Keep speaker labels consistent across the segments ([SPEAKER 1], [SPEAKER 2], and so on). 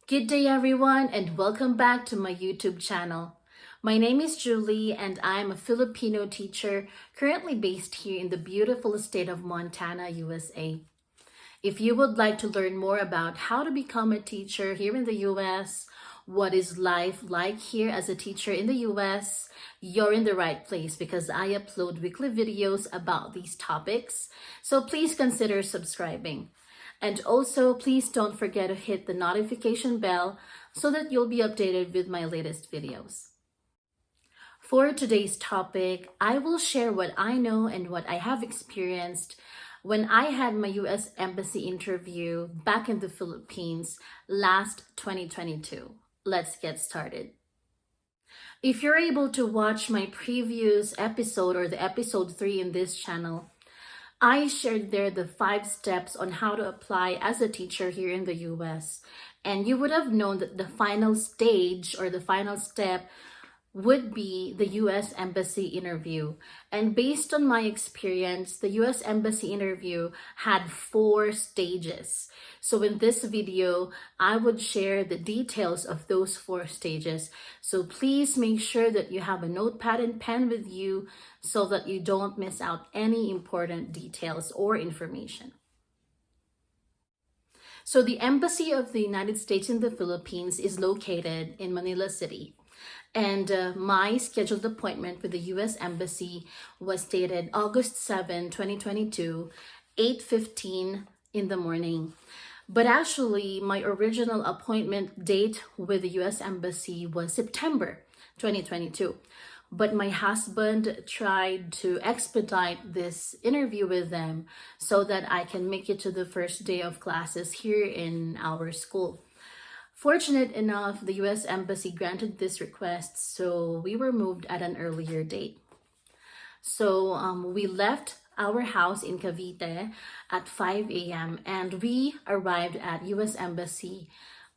[SPEAKER 1] Good day everyone and welcome back to my YouTube channel. My name is Julie and I'm a Filipino teacher currently based here in the beautiful state of Montana, USA. If you would like to learn more about how to become a teacher here in the US, what is life like here as a teacher in the US, you're in the right place because I upload weekly videos about these topics. So please consider subscribing. And also, please don't forget to hit the notification bell so that you'll be updated with my latest videos. For today's topic, I will share what I know and what I have experienced when I had my US Embassy interview back in the Philippines last 2022. Let's get started. If you're able to watch my previous episode or the episode 3 in this channel, I shared there the 5 steps on how to apply as a teacher here in the US. And you would have known that the final stage or the final step would be the US Embassy interview. And based on my experience, the US Embassy interview had 4 stages. So in this video, I would share the details of those 4 stages. So please make sure that you have a notepad and pen with you so that you don't miss out any important details or information. So the Embassy of the United States in the Philippines is located in Manila City. And my scheduled appointment with the US Embassy was dated August 7, 2022, 8:15 in the morning. But actually, my original appointment date with the US Embassy was September 2022. But my husband tried to expedite this interview with them so that I can make it to the first day of classes here in our school. Fortunate enough, the US Embassy granted this request, so we were moved at an earlier date. So we left our house in Cavite at 5 a.m. and we arrived at US Embassy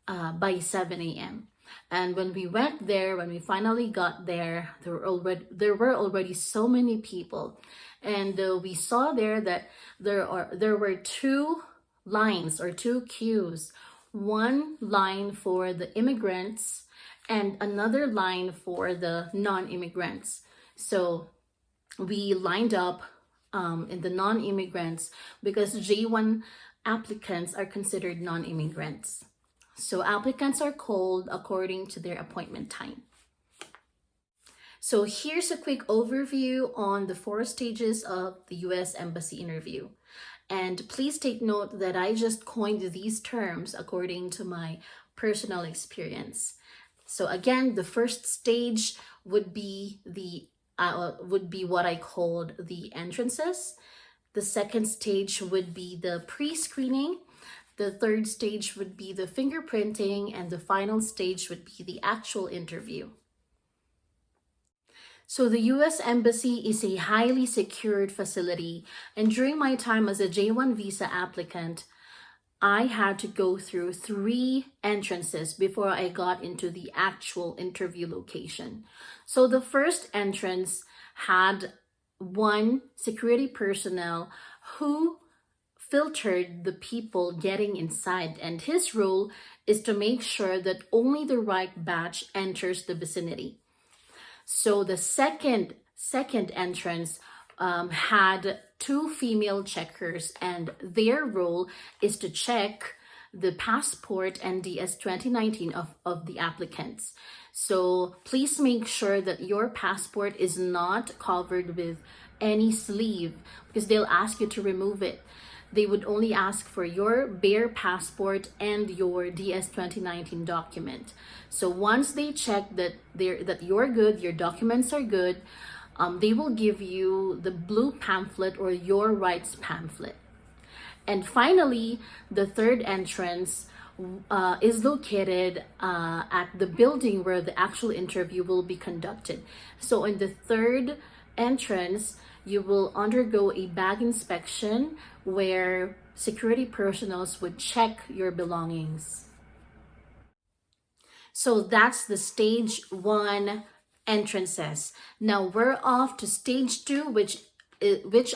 [SPEAKER 1] by 7 a.m. And when we went there, when we finally got there, there were already so many people, and we saw there that there were 2 lines or 2 queues. One line for the immigrants and another line for the non-immigrants. So we lined up in the non-immigrants because J1 applicants are considered non-immigrants. So applicants are called according to their appointment time. So here's a quick overview on the 4 stages of the US Embassy interview. And please take note that I just coined these terms according to my personal experience. So again, the first stage would be what I called the entrances. The second stage would be the pre-screening. The third stage would be the fingerprinting, and the final stage would be the actual interview. So the US Embassy is a highly secured facility, and during my time as a J1 visa applicant, I had to go through 3 entrances before I got into the actual interview location. So the first entrance had 1 security personnel who filtered the people getting inside, and his role is to make sure that only the right batch enters the vicinity. So the second entrance had 2 female checkers, and their role is to check the passport and DS 2019 of the applicants. So please make sure that your passport is not covered with any sleeve because they'll ask you to remove it. They would only ask for your bare passport and your DS 2019 document. So once they check that you're good, your documents are good, they will give you the blue pamphlet or your rights pamphlet. And finally, the third entrance is located at the building where the actual interview will be conducted. So in the third entrance, you will undergo a bag inspection where security personnel would check your belongings. So that's the stage 1 entrances. Now we're off to stage 2, which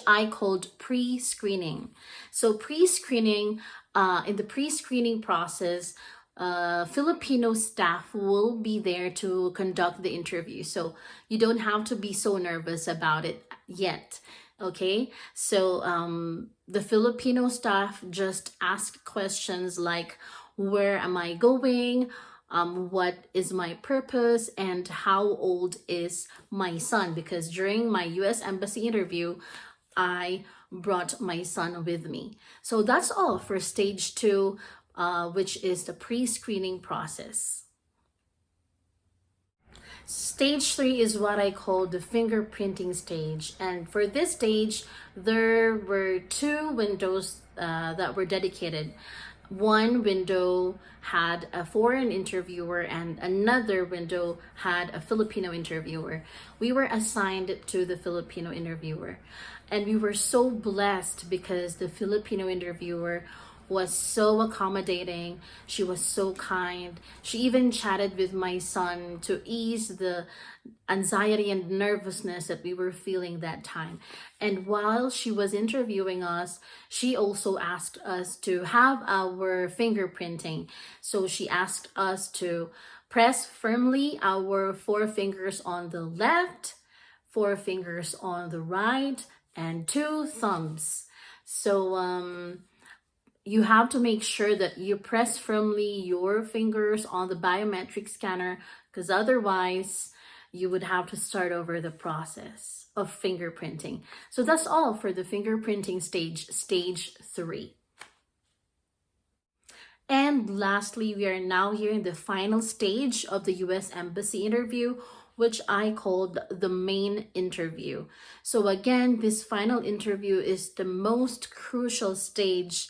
[SPEAKER 1] I called pre-screening. So pre-screening, in the pre-screening process, Filipino staff will be there to conduct the interview. So you don't have to be so nervous about it yet. Okay, so the Filipino staff just ask questions like, where am I going? What is my purpose, and how old is my son? Because during my US Embassy interview, I brought my son with me. So that's all for stage 2, which is the pre-screening process. Stage 3 is what I call the fingerprinting stage. And for this stage, there were 2 windows that were dedicated. One window had a foreign interviewer and another window had a Filipino interviewer. We were assigned to the Filipino interviewer. And we were so blessed because the Filipino interviewer was so accommodating. She was so kind. She even chatted with my son to ease the anxiety and nervousness that we were feeling that time. And while she was interviewing us, she also asked us to have our fingerprinting. So she asked us to press firmly our 4 fingers on the left, 4 fingers on the right, and 2 thumbs. So you have to make sure that you press firmly your fingers on the biometric scanner, because otherwise you would have to start over the process of fingerprinting. So that's all for the fingerprinting stage 3. And lastly, we are now here in the final stage of the US Embassy interview, which I called the main interview. So again, this final interview is the most crucial stage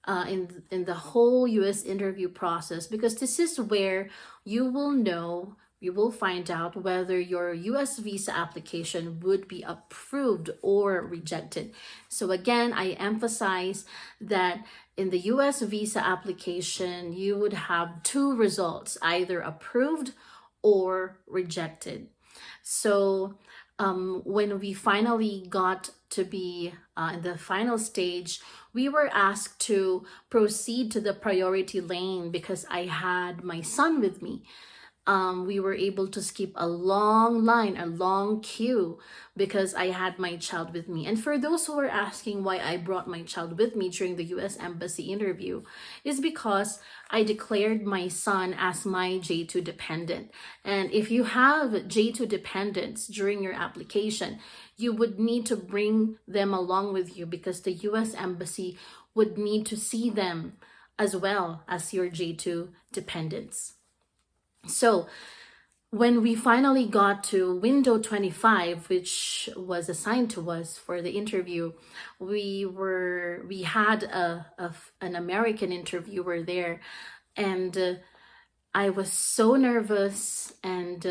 [SPEAKER 1] in the whole US interview process, because this is where you will find out whether your US visa application would be approved or rejected. So again, I emphasize that in the US visa application, you would have 2 results, either approved or rejected. So when we finally got to be in the final stage, we were asked to proceed to the priority lane because I had my son with me. We were able to skip a long line, a long queue, because I had my child with me. And for those who are asking why I brought my child with me during the US Embassy interview, is because I declared my son as my J2 dependent. And if you have J2 dependents during your application, you would need to bring them along with you, because the US Embassy would need to see them as well as your J2 dependents. So when we finally got to window 25, which was assigned to us for the interview, we had an American interviewer there, and I was so nervous, and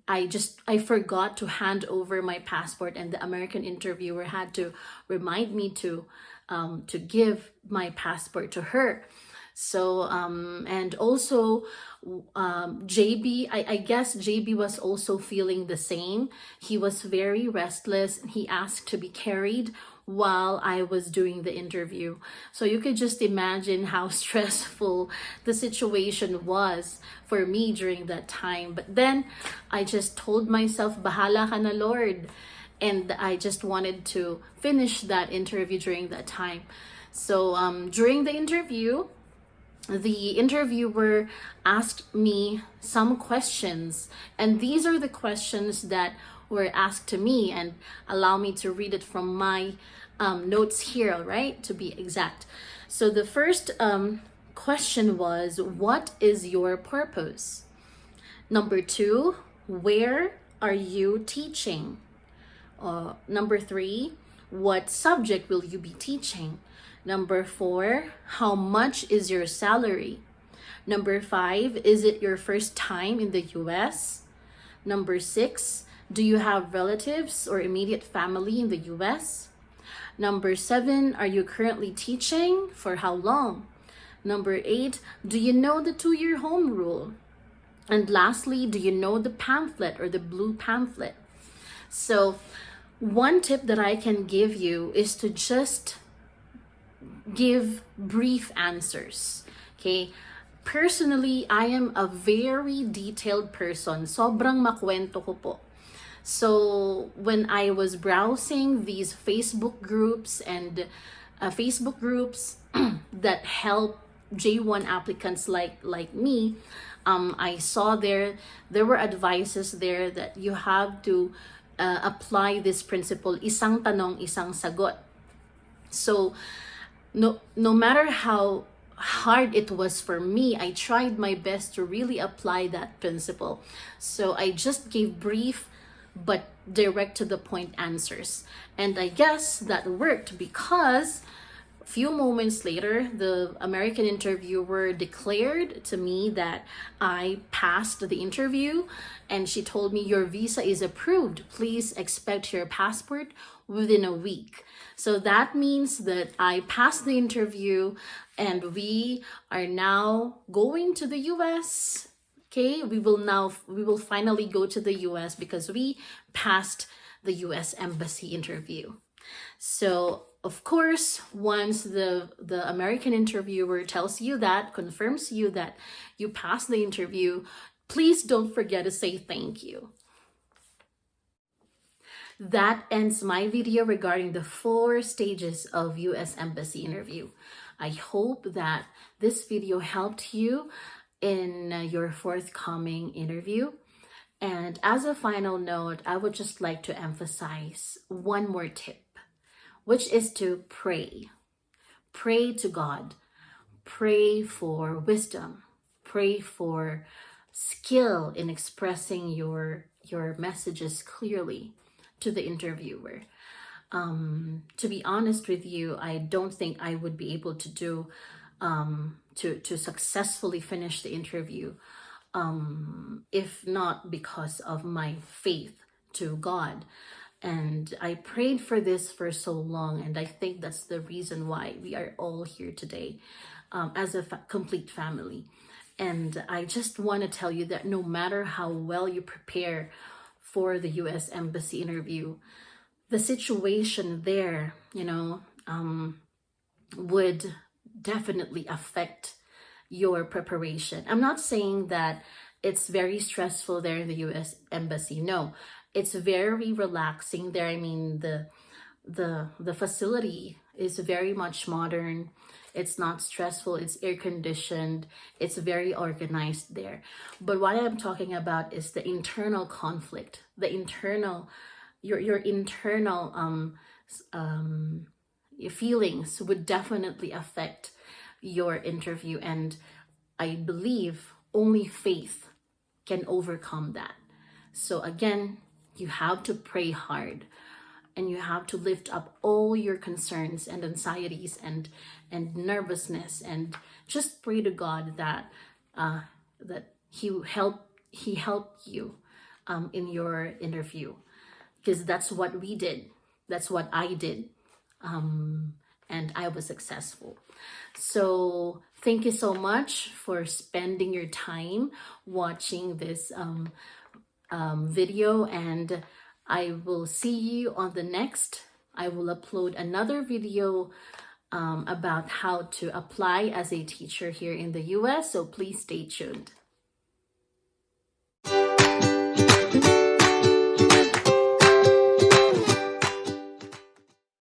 [SPEAKER 1] I forgot to hand over my passport, and the American interviewer had to remind me to give my passport to her. So and also JB, I guess JB was also feeling the same. He was very restless. He asked to be carried while I was doing the interview. So you could just imagine how stressful the situation was for me during that time. But then I just told myself, bahala ka na, Lord. And I just wanted to finish that interview during that time. So during the interview, the interviewer asked me some questions, and these are the questions that were asked to me, and allow me to read it from my notes here, right, to be exact. So the first question was, what is your purpose? Number 2, where are you teaching? Number 3, what subject will you be teaching? Number 4, how much is your salary? Number 5, is it your first time in the US? Number 6, do you have relatives or immediate family in the US? Number 7, are you currently teaching? For how long? Number 8, do you know the 2-year home rule? And lastly, do you know the pamphlet or the blue pamphlet? So one tip that I can give you is to just give brief answers. Okay, Personally, I am a very detailed person. Sobrang makwento ko po. So when I was browsing these Facebook groups and that help J1 applicants like me, I saw there were advices there that you have to apply this principle, isang tanong, isang sagot. So no matter how hard it was for me, I tried my best to really apply that principle. So I just gave brief but direct to the point answers. And I guess that worked, because a few moments later, the American interviewer declared to me that I passed the interview, and she told me, your visa is approved. Please expect your passport within a week. So that means that I passed the interview and we are now going to the US. Okay, we will finally go to the US because we passed the US Embassy interview. So of course, once the American interviewer tells you that, confirms you that you passed the interview, please don't forget to say thank you. That ends my video regarding the 4 stages of US Embassy interview. I hope that this video helped you in your forthcoming interview. And as a final note, I would just like to emphasize one more tip, which is to pray. Pray to God. Pray for wisdom. Pray for skill in expressing your messages clearly to the interviewer. To be honest with you, I don't think I would be able to do to successfully finish the interview if not because of my faith to God. And I prayed for this for so long, and I think that's the reason why we are all here today as a complete family. And I just want to tell you that no matter how well you prepare for the US Embassy interview, the situation there, would definitely affect your preparation. I'm not saying that it's very stressful there in the US Embassy. No, it's very relaxing there. I mean, the facility is very much modern. It's not stressful. It's air conditioned. It's very organized there. But what I'm talking about is the internal conflict, the internal, your internal your feelings would definitely affect your interview. And I believe only faith can overcome that. So again, you have to pray hard, and you have to lift up all your concerns and anxieties and nervousness, and just pray to God that He helped you in your interview, because that's what we did. That's what I did, and I was successful. So thank you so much for spending your time watching this video, and I will see you on the next. I will upload another video about how to apply as a teacher here in the US, so please stay tuned.